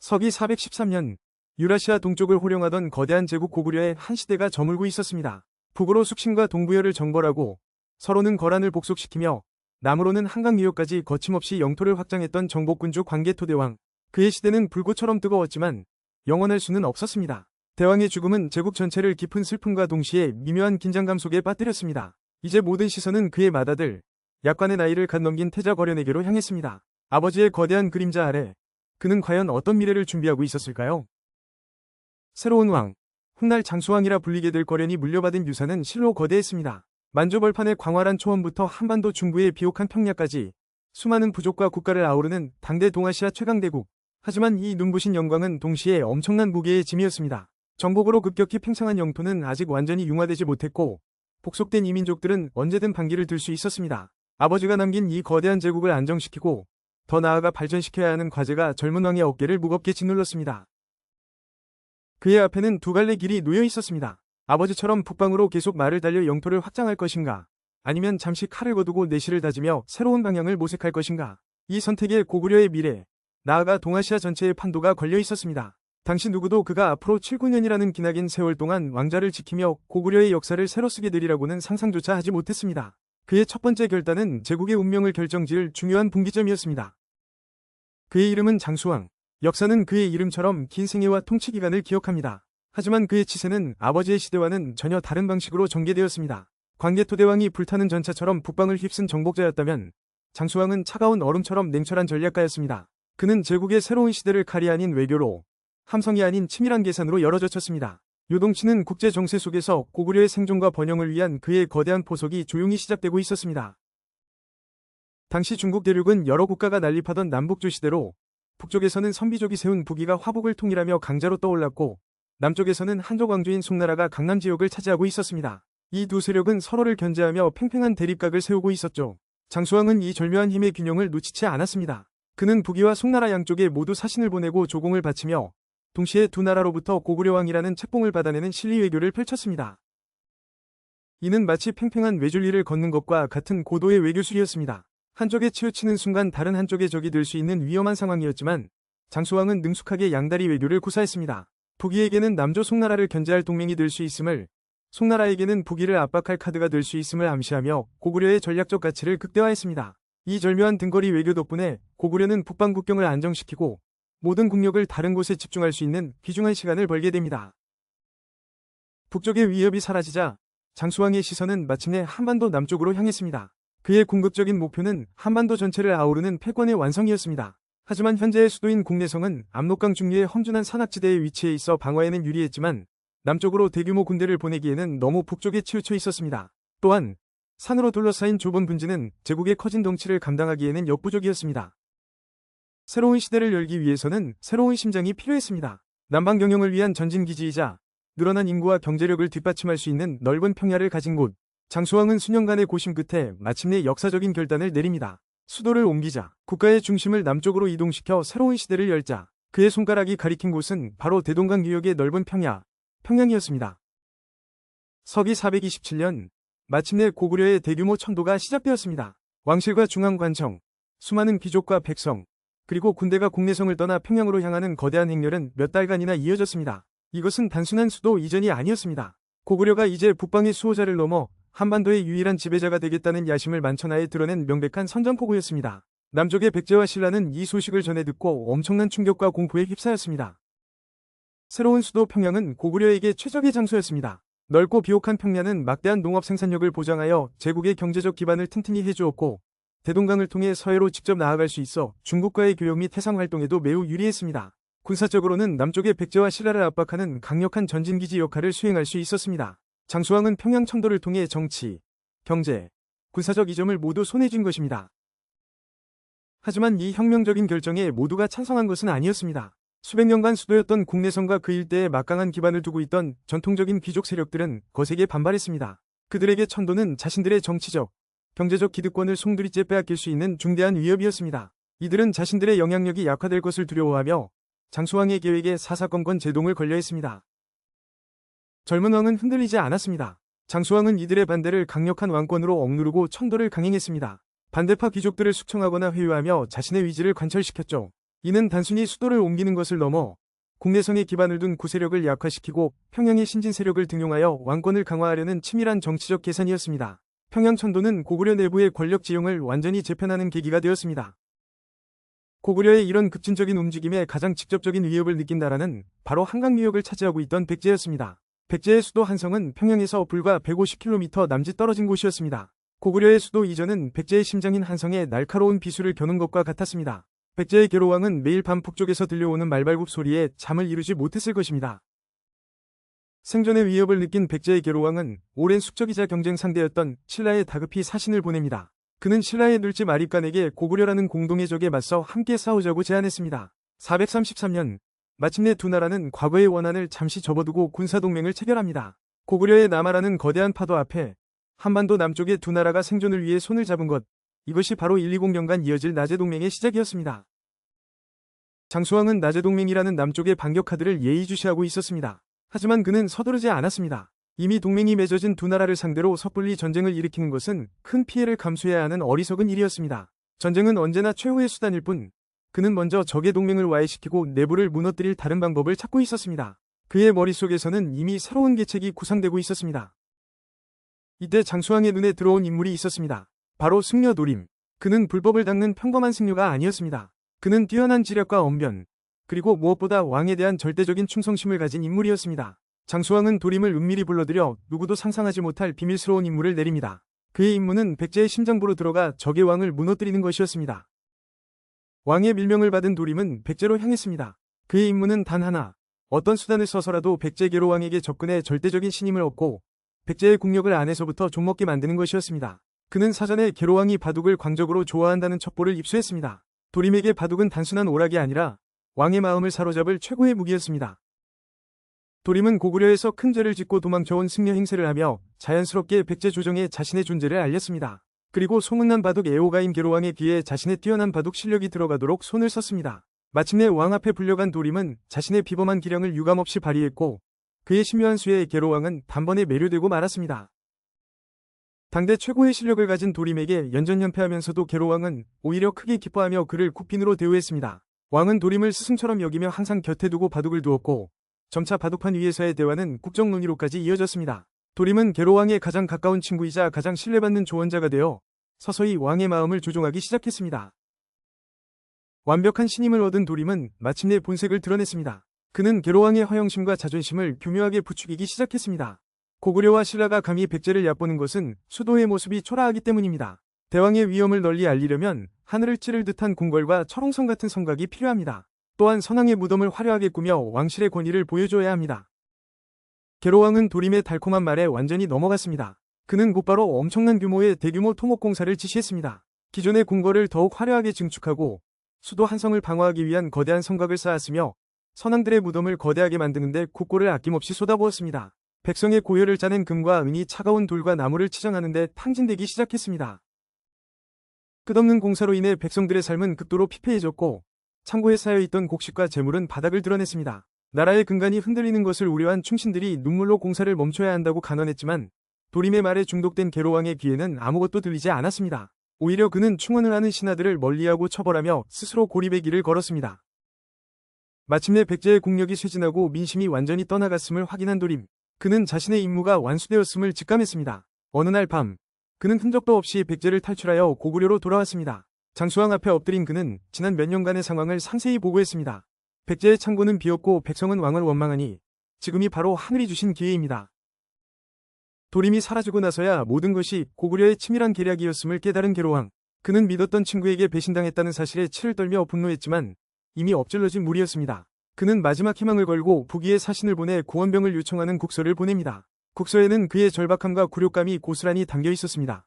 서기 413년 유라시아 동쪽을 호령하던 거대한 제국 고구려의 한 시대가 저물고 있었습니다. 북으로 숙신과 동부여를 정벌하고 서로는 거란을 복속시키며 남으로는 한강 유역까지 거침없이 영토를 확장했던 정복군주 광개토대왕. 그의 시대는 불꽃처럼 뜨거웠지만 영원할 수는 없었습니다. 대왕의 죽음은 제국 전체를 깊은 슬픔과 동시에 미묘한 긴장감 속에 빠뜨렸습니다. 이제 모든 시선은 그의 맏아들 약관의 나이를 갓 넘긴 태자 거련에게로 향했습니다. 아버지의 거대한 그림자 아래 그는 과연 어떤 미래를 준비하고 있었을까요? 새로운 왕, 훗날 장수왕이라 불리게 될 거련이 물려받은 유산은 실로 거대했습니다. 만주벌판의 광활한 초원부터 한반도 중부의 비옥한 평야까지 수많은 부족과 국가를 아우르는 당대 동아시아 최강대국. 하지만 이 눈부신 영광은 동시에 엄청난 무게의 짐이었습니다. 정복으로 급격히 팽창한 영토는 아직 완전히 융화되지 못했고 복속된 이민족들은 언제든 반기를 들 수 있었습니다. 아버지가 남긴 이 거대한 제국을 안정시키고 더 나아가 발전시켜야 하는 과제가 젊은 왕의 어깨를 무겁게 짓눌렀습니다. 그의 앞에는 두 갈래 길이 놓여 있었습니다. 아버지처럼 북방으로 계속 말을 달려 영토를 확장할 것인가, 아니면 잠시 칼을 거두고 내실을 다지며 새로운 방향을 모색할 것인가. 이 선택에 고구려의 미래, 나아가 동아시아 전체의 판도가 걸려 있었습니다. 당시 누구도 그가 앞으로 7, 9년이라는 기나긴 세월 동안 왕자를 지키며 고구려의 역사를 새로 쓰게 되리라고는 상상조차 하지 못했습니다. 그의 첫 번째 결단은 제국의 운명을 결정지을 중요한 분기점이었습니다. 그의 이름은 장수왕. 역사는 그의 이름처럼 긴 생애와 통치 기간을 기억합니다. 하지만 그의 치세는 아버지의 시대와는 전혀 다른 방식으로 전개되었습니다. 광개토대왕이 불타는 전차처럼 북방을 휩쓴 정복자였다면 장수왕은 차가운 얼음처럼 냉철한 전략가였습니다. 그는 제국의 새로운 시대를 칼이 아닌 외교로, 함성이 아닌 치밀한 계산으로 열어젖혔습니다. 요동치는 국제 정세 속에서 고구려의 생존과 번영을 위한 그의 거대한 포석이 조용히 시작되고 있었습니다. 당시 중국 대륙은 여러 국가가 난립하던 남북조 시대로 북쪽에서는 선비족이 세운 북이가 화북을 통일하며 강자로 떠올랐고 남쪽에서는 한족 왕조인 송나라가 강남 지역을 차지하고 있었습니다. 이 두 세력은 서로를 견제하며 팽팽한 대립각을 세우고 있었죠. 장수왕은 이 절묘한 힘의 균형을 놓치지 않았습니다. 그는 북이와 송나라 양쪽에 모두 사신을 보내고 조공을 바치며 동시에 두 나라로부터 고구려왕이라는 책봉을 받아내는 실리 외교를 펼쳤습니다. 이는 마치 팽팽한 외줄리를 걷는 것과 같은 고도의 외교술이었습니다. 한쪽에 치우치는 순간 다른 한쪽의 적이 될 수 있는 위험한 상황이었지만 장수왕은 능숙하게 양다리 외교를 구사했습니다. 북이에게는 남조 송나라를 견제할 동맹이 될 수 있음을, 송나라에게는 북이를 압박할 카드가 될 수 있음을 암시하며 고구려의 전략적 가치를 극대화했습니다. 이 절묘한 등거리 외교 덕분에 고구려는 북방 국경을 안정시키고 모든 국력을 다른 곳에 집중할 수 있는 귀중한 시간을 벌게 됩니다. 북쪽의 위협이 사라지자 장수왕의 시선은 마침내 한반도 남쪽으로 향했습니다. 그의 궁극적인 목표는 한반도 전체를 아우르는 패권의 완성이었습니다. 하지만 현재의 수도인 국내성은 압록강 중류의 험준한 산악지대에 위치해 있어 방어에는 유리했지만 남쪽으로 대규모 군대를 보내기에는 너무 북쪽에 치우쳐 있었습니다. 또한 산으로 둘러싸인 좁은 분지는 제국의 커진 덩치를 감당하기에는 역부족이었습니다. 새로운 시대를 열기 위해서는 새로운 심장이 필요했습니다. 남방 경영을 위한 전진기지이자 늘어난 인구와 경제력을 뒷받침할 수 있는 넓은 평야를 가진 곳. 장수왕은 수년간의 고심 끝에 마침내 역사적인 결단을 내립니다. 수도를 옮기자, 국가의 중심을 남쪽으로 이동시켜 새로운 시대를 열자. 그의 손가락이 가리킨 곳은 바로 대동강 유역의 넓은 평양이었습니다. 서기 427년, 마침내 고구려의 대규모 천도가 시작되었습니다. 왕실과 중앙관청, 수많은 귀족과 백성, 그리고 군대가 국내성을 떠나 평양으로 향하는 거대한 행렬은 몇 달간이나 이어졌습니다. 이것은 단순한 수도 이전이 아니었습니다. 고구려가 이제 북방의 수호자를 넘어 한반도의 유일한 지배자가 되겠다는 야심을 만천하에 드러낸 명백한 선전포고였습니다. 남쪽의 백제와 신라는 이 소식을 전해 듣고 엄청난 충격과 공포에 휩싸였습니다. 새로운 수도 평양은 고구려에게 최적의 장소였습니다. 넓고 비옥한 평야는 막대한 농업 생산력을 보장하여 제국의 경제적 기반을 튼튼히 해주었고 대동강을 통해 서해로 직접 나아갈 수 있어 중국과의 교역 및 해상 활동에도 매우 유리했습니다. 군사적으로는 남쪽의 백제와 신라를 압박하는 강력한 전진기지 역할을 수행할 수 있었습니다. 장수왕은 평양 천도를 통해 정치, 경제, 군사적 이점을 모두 손에 쥔 것입니다. 하지만 이 혁명적인 결정에 모두가 찬성한 것은 아니었습니다. 수백 년간 수도였던 국내성과 그 일대에 막강한 기반을 두고 있던 전통적인 귀족 세력들은 거세게 반발했습니다. 그들에게 천도는 자신들의 정치적, 경제적 기득권을 송두리째 빼앗길 수 있는 중대한 위협이었습니다. 이들은 자신들의 영향력이 약화될 것을 두려워하며 장수왕의 계획에 사사건건 제동을 걸려 했습니다. 젊은 왕은 흔들리지 않았습니다. 장수왕은 이들의 반대를 강력한 왕권으로 억누르고 천도를 강행했습니다. 반대파 귀족들을 숙청하거나 회유하며 자신의 의지를 관철시켰죠. 이는 단순히 수도를 옮기는 것을 넘어 국내성에 기반을 둔 구세력을 약화시키고 평양의 신진 세력을 등용하여 왕권을 강화하려는 치밀한 정치적 계산이었습니다. 평양천도는 고구려 내부의 권력 지형을 완전히 재편하는 계기가 되었습니다. 고구려의 이런 급진적인 움직임에 가장 직접적인 위협을 느낀 나라는 바로 한강유역을 차지하고 있던 백제였습니다. 백제의 수도 한성은 평양에서 불과 150km 남짓 떨어진 곳이었습니다. 고구려의 수도 이전은 백제의 심장인 한성에 날카로운 비수를 겨눈 것과 같았습니다. 백제의 계로왕은 매일 밤 북쪽에서 들려오는 말발굽 소리에 잠을 이루지 못했을 것입니다. 생존의 위협을 느낀 백제의 계로왕은 오랜 숙적이자 경쟁 상대였던 신라에 다급히 사신을 보냅니다. 그는 신라의 눌집 아립간에게 고구려라는 공동의 적에 맞서 함께 싸우자고 제안했습니다. 433년 마침내 두 나라는 과거의 원한을 잠시 접어두고 군사동맹을 체결합니다. 고구려의 남하라는 거대한 파도 앞에 한반도 남쪽의 두 나라가 생존을 위해 손을 잡은 것, 이것이 바로 120년간 이어질 나제동맹의 시작이었습니다. 장수왕은 나제동맹이라는 남쪽의 반격 카드를 예의주시하고 있었습니다. 하지만 그는 서두르지 않았습니다. 이미 동맹이 맺어진 두 나라를 상대로 섣불리 전쟁을 일으키는 것은 큰 피해를 감수해야 하는 어리석은 일이었습니다. 전쟁은 언제나 최후의 수단일 뿐, 그는 먼저 적의 동맹을 와해시키고 내부를 무너뜨릴 다른 방법을 찾고 있었습니다. 그의 머릿속에서는 이미 새로운 계책이 구상되고 있었습니다. 이때 장수왕의 눈에 들어온 인물이 있었습니다. 바로 승려 노림. 그는 불법을 닦는 평범한 승려가 아니었습니다. 그는 뛰어난 지략과 언변, 그리고 무엇보다 왕에 대한 절대적인 충성심을 가진 인물이었습니다. 장수왕은 도림을 은밀히 불러들여 누구도 상상하지 못할 비밀스러운 임무를 내립니다. 그의 임무는 백제의 심장부로 들어가 적의 왕을 무너뜨리는 것이었습니다. 왕의 밀명을 받은 도림은 백제로 향했습니다. 그의 임무는 단 하나, 어떤 수단을 써서라도 백제 계로왕에게 접근해 절대적인 신임을 얻고 백제의 국력을 안에서부터 좀먹게 만드는 것이었습니다. 그는 사전에 계로왕이 바둑을 광적으로 좋아한다는 첩보를 입수했습니다. 도림에게 바둑은 단순한 오락이 아니라 왕의 마음을 사로잡을 최고의 무기였습니다. 도림은 고구려에서 큰 죄를 짓고 도망쳐온 승려 행세를 하며 자연스럽게 백제 조정에 자신의 존재를 알렸습니다. 그리고 소문난 바둑 애호가인 계로왕의 귀에 자신의 뛰어난 바둑 실력이 들어가도록 손을 썼습니다. 마침내 왕 앞에 불려간 도림은 자신의 비범한 기량을 유감없이 발휘했고 그의 신묘한 수에 계로왕은 단번에 매료되고 말았습니다. 당대 최고의 실력을 가진 도림에게 연전연패하면서도 계로왕은 오히려 크게 기뻐하며 그를 국빈으로 대우했습니다. 왕은 도림을 스승처럼 여기며 항상 곁에 두고 바둑을 두었고 점차 바둑판 위에서의 대화는 국정 논의로까지 이어졌습니다. 도림은 계로왕의 가장 가까운 친구이자 가장 신뢰받는 조언자가 되어 서서히 왕의 마음을 조종하기 시작했습니다. 완벽한 신임을 얻은 도림은 마침내 본색을 드러냈습니다. 그는 계로왕의 허영심과 자존심을 교묘하게 부추기기 시작했습니다. 고구려와 신라가 감히 백제를 얕보는 것은 수도의 모습이 초라하기 때문입니다. 대왕의 위엄을 널리 알리려면 하늘을 찌를 듯한 궁궐과 철옹성 같은 성곽이 필요합니다. 또한 선왕의 무덤을 화려하게 꾸며 왕실의 권위를 보여줘야 합니다. 계로왕은 도림의 달콤한 말에 완전히 넘어갔습니다. 그는 곧바로 엄청난 규모의 대규모 토목공사를 지시했습니다. 기존의 궁궐을 더욱 화려하게 증축하고 수도 한성을 방어하기 위한 거대한 성곽을 쌓았으며 선왕들의 무덤을 거대하게 만드는데 국고를 아낌없이 쏟아부었습니다. 백성의 고혈을 짜낸 금과 은이 차가운 돌과 나무를 치장하는데 탕진되기 시작했습니다. 끝없는 공사로 인해 백성들의 삶은 극도로 피폐해졌고 창고에 쌓여있던 곡식과 재물은 바닥을 드러냈습니다. 나라의 근간이 흔들리는 것을 우려한 충신들이 눈물로 공사를 멈춰야 한다고 간언했지만 도림의 말에 중독된 계로왕의 귀에는 아무것도 들리지 않았습니다. 오히려 그는 충언을 하는 신하들을 멀리하고 처벌하며 스스로 고립의 길을 걸었습니다. 마침내 백제의 국력이 쇠진하고 민심이 완전히 떠나갔음을 확인한 도림. 그는 자신의 임무가 완수되었음을 직감했습니다. 어느 날 밤, 그는 흔적도 없이 백제를 탈출하여 고구려로 돌아왔습니다. 장수왕 앞에 엎드린 그는 지난 몇 년간의 상황을 상세히 보고했습니다. 백제의 창고는 비었고 백성은 왕을 원망하니 지금이 바로 하늘이 주신 기회입니다. 도림이 사라지고 나서야 모든 것이 고구려의 치밀한 계략이었음을 깨달은 계로왕. 그는 믿었던 친구에게 배신당했다는 사실에 치를 떨며 분노했지만 이미 엎질러진 물이었습니다. 그는 마지막 희망을 걸고 부기의 사신을 보내 구원병을 요청하는 국서를 보냅니다. 국서에는 그의 절박함과 굴욕감이 고스란히 담겨 있었습니다.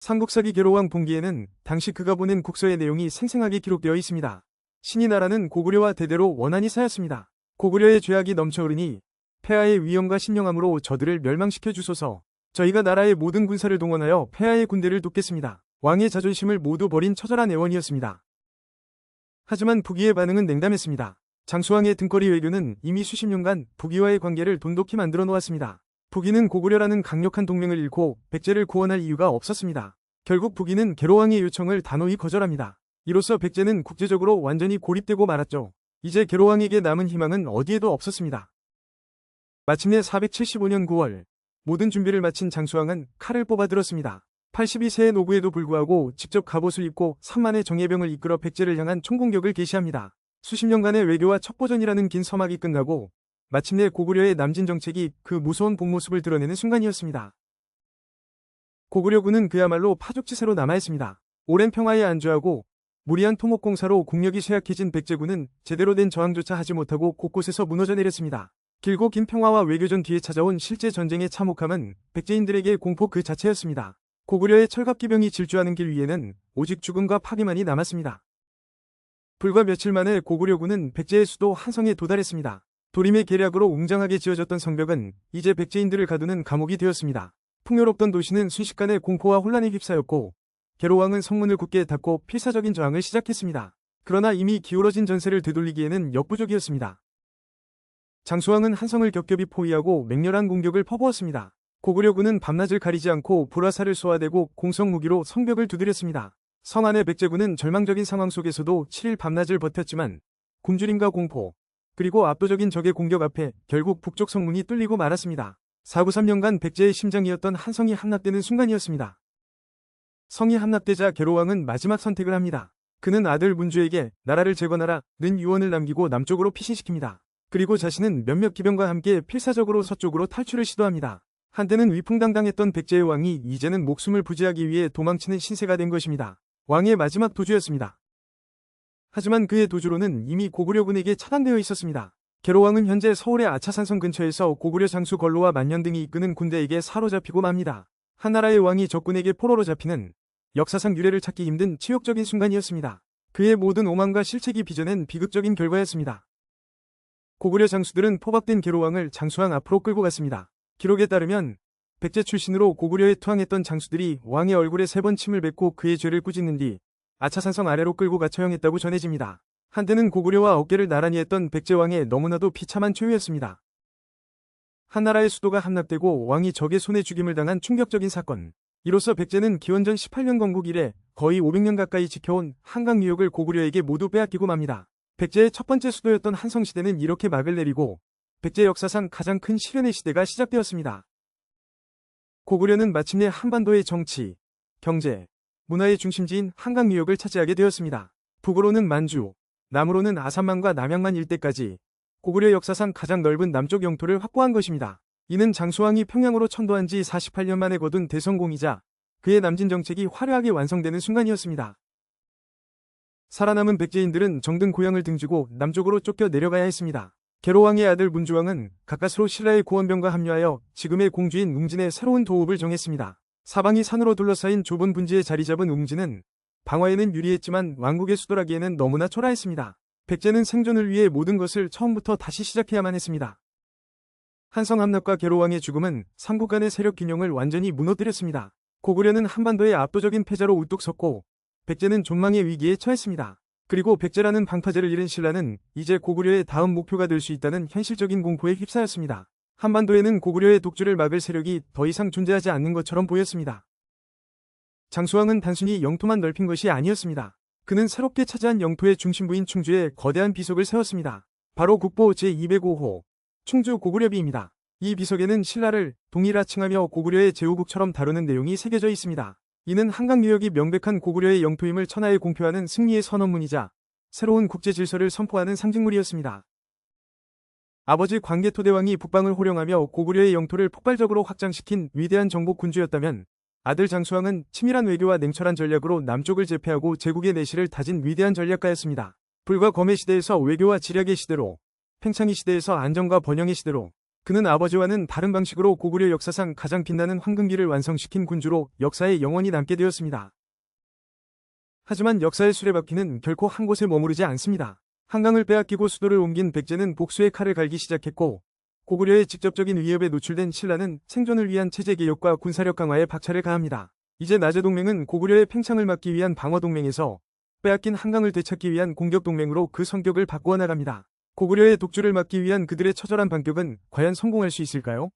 삼국사기 계로왕 분기에는 당시 그가 보낸 국서의 내용이 생생하게 기록되어 있습니다. 신이 나라는 고구려와 대대로 원한이 쌓였습니다. 고구려의 죄악이 넘쳐흐르니 폐하의 위엄과 신령함으로 저들을 멸망시켜 주소서. 저희가 나라의 모든 군사를 동원하여 폐하의 군대를 돕겠습니다. 왕의 자존심을 모두 버린 처절한 애원이었습니다. 하지만 부기의 반응은 냉담했습니다. 장수왕의 등거리 외교는 이미 수십 년간 부기와의 관계를 돈독히 만들어 놓았습니다. 부기는 고구려라는 강력한 동맹을 잃고 백제를 구원할 이유가 없었습니다. 결국 부기는 계로왕의 요청을 단호히 거절합니다. 이로써 백제는 국제적으로 완전히 고립되고 말았죠. 이제 계로왕에게 남은 희망은 어디에도 없었습니다. 마침내 475년 9월 모든 준비를 마친 장수왕은 칼을 뽑아들었습니다. 82세의 노부에도 불구하고 직접 갑옷을 입고 3만의 정예병을 이끌어 백제를 향한 총공격을 개시합니다. 수십 년간의 외교와 첩보전이라는 긴 서막이 끝나고 마침내 고구려의 남진 정책이 그 무서운 본 모습을 드러내는 순간이었습니다. 고구려군은 그야말로 파죽지세로 남아있습니다. 오랜 평화에 안주하고 무리한 토목공사로 국력이 쇠약해진 백제군은 제대로 된 저항조차 하지 못하고 곳곳에서 무너져 내렸습니다. 길고 긴 평화와 외교전 뒤에 찾아온 실제 전쟁의 참혹함은 백제인들에게 공포 그 자체였습니다. 고구려의 철갑기병이 질주하는 길 위에는 오직 죽음과 파괴만이 남았습니다. 불과 며칠 만에 고구려군은 백제의 수도 한성에 도달했습니다. 도림의 계략으로 웅장하게 지어졌던 성벽은 이제 백제인들을 가두는 감옥이 되었습니다. 풍요롭던 도시는 순식간에 공포와 혼란에 휩싸였고 계로왕은 성문을 굳게 닫고 필사적인 저항을 시작했습니다. 그러나 이미 기울어진 전세를 되돌리기에는 역부족이었습니다. 장수왕은 한성을 겹겹이 포위하고 맹렬한 공격을 퍼부었습니다. 고구려군은 밤낮을 가리지 않고 불화살을 쏘아대고 공성무기로 성벽을 두드렸습니다. 성 안의 백제군은 절망적인 상황 속에서도 7일 밤낮을 버텼지만 굶주림과 공포, 그리고 압도적인 적의 공격 앞에 결국 북쪽 성문이 뚫리고 말았습니다. 493년간 백제의 심장이었던 한성이 함락되는 순간이었습니다. 성이 함락되자 계로왕은 마지막 선택을 합니다. 그는 아들 문주에게 나라를 재건하라는 유언을 남기고 남쪽으로 피신시킵니다. 그리고 자신은 몇몇 기병과 함께 필사적으로 서쪽으로 탈출을 시도합니다. 한때는 위풍당당했던 백제의 왕이 이제는 목숨을 부지하기 위해 도망치는 신세가 된 것입니다. 왕의 마지막 도주였습니다. 하지만 그의 도주로는 이미 고구려군에게 차단되어 있었습니다. 계로왕은 현재 서울의 아차산성 근처에서 고구려 장수 걸로와 만년 등이 이끄는 군대에게 사로잡히고 맙니다. 한나라의 왕이 적군에게 포로로 잡히는 역사상 유례를 찾기 힘든 치욕적인 순간이었습니다. 그의 모든 오만과 실책이 빚어낸 비극적인 결과였습니다. 고구려 장수들은 포박된 계로왕을 장수왕 앞으로 끌고 갔습니다. 기록에 따르면 백제 출신으로 고구려에 투항했던 장수들이 왕의 얼굴에 3번 침을 뱉고 그의 죄를 꾸짖는 뒤 아차산성 아래로 끌고 가 처형했다고 전해집니다. 한때는 고구려와 어깨를 나란히 했던 백제왕의 너무나도 비참한 최후였습니다. 한나라의 수도가 함락되고 왕이 적의 손에 죽임을 당한 충격적인 사건. 이로써 백제는 기원전 18년 건국 이래 거의 500년 가까이 지켜온 한강 유역을 고구려에게 모두 빼앗기고 맙니다. 백제의 첫 번째 수도였던 한성시대는 이렇게 막을 내리고 백제 역사상 가장 큰 시련의 시대가 시작되었습니다. 고구려는 마침내 한반도의 정치, 경제, 문화의 중심지인 한강 유역을 차지하게 되었습니다. 북으로는 만주, 남으로는 아산만과 남양만 일대까지 고구려 역사상 가장 넓은 남쪽 영토를 확보한 것입니다. 이는 장수왕이 평양으로 천도한 지 48년 만에 거둔 대성공이자 그의 남진 정책이 화려하게 완성되는 순간이었습니다. 살아남은 백제인들은 정든 고향을 등지고 남쪽으로 쫓겨 내려가야 했습니다. 계로왕의 아들 문주왕은 가까스로 신라의 고원병과 합류하여 지금의 공주인 웅진의 새로운 도읍을 정했습니다. 사방이 산으로 둘러싸인 좁은 분지에 자리 잡은 웅진은 방어에는 유리했지만 왕국의 수도라기에는 너무나 초라했습니다. 백제는 생존을 위해 모든 것을 처음부터 다시 시작해야만 했습니다. 한성 함락과 계로왕의 죽음은 삼국 간의 세력 균형을 완전히 무너뜨렸습니다. 고구려는 한반도의 압도적인 패자로 우뚝 섰고 백제는 존망의 위기에 처했습니다. 그리고 백제라는 방파제를 잃은 신라는 이제 고구려의 다음 목표가 될 수 있다는 현실적인 공포에 휩싸였습니다. 한반도에는 고구려의 독주를 막을 세력이 더 이상 존재하지 않는 것처럼 보였습니다. 장수왕은 단순히 영토만 넓힌 것이 아니었습니다. 그는 새롭게 차지한 영토의 중심부인 충주에 거대한 비석을 세웠습니다. 바로 국보 제205호 충주 고구려비입니다. 이 비석에는 신라를 동일하칭하며 고구려의 제후국처럼 다루는 내용이 새겨져 있습니다. 이는 한강 유역이 명백한 고구려의 영토임을 천하에 공표하는 승리의 선언문이자 새로운 국제 질서를 선포하는 상징물이었습니다. 아버지 광개토대왕이 북방을 호령하며 고구려의 영토를 폭발적으로 확장시킨 위대한 정복 군주였다면 아들 장수왕은 치밀한 외교와 냉철한 전략으로 남쪽을 제패하고 제국의 내실을 다진 위대한 전략가였습니다. 불과 검의 시대에서 외교와 지략의 시대로, 팽창의 시대에서 안정과 번영의 시대로, 그는 아버지와는 다른 방식으로 고구려 역사상 가장 빛나는 황금기를 완성시킨 군주로 역사에 영원히 남게 되었습니다. 하지만 역사의 수레바퀴는 결코 한 곳에 머무르지 않습니다. 한강을 빼앗기고 수도를 옮긴 백제는 복수의 칼을 갈기 시작했고 고구려의 직접적인 위협에 노출된 신라는 생존을 위한 체제개혁과 군사력 강화에 박차를 가합니다. 이제 나제동맹은 고구려의 팽창을 막기 위한 방어동맹에서 빼앗긴 한강을 되찾기 위한 공격동맹으로 그 성격을 바꾸어 나갑니다. 고구려의 독주를 막기 위한 그들의 처절한 반격은 과연 성공할 수 있을까요?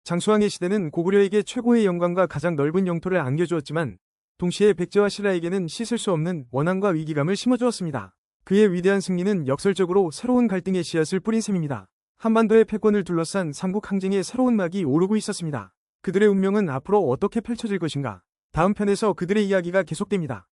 장수왕의 시대는 고구려에게 최고의 영광과 가장 넓은 영토를 안겨주었지만 동시에 백제와 신라에게는 씻을 수 없는 원한과 위기감을 심어주었습니다. 그의 위대한 승리는 역설적으로 새로운 갈등의 씨앗을 뿌린 셈입니다. 한반도의 패권을 둘러싼 삼국 항쟁의 새로운 막이 오르고 있었습니다. 그들의 운명은 앞으로 어떻게 펼쳐질 것인가? 다음 편에서 그들의 이야기가 계속됩니다.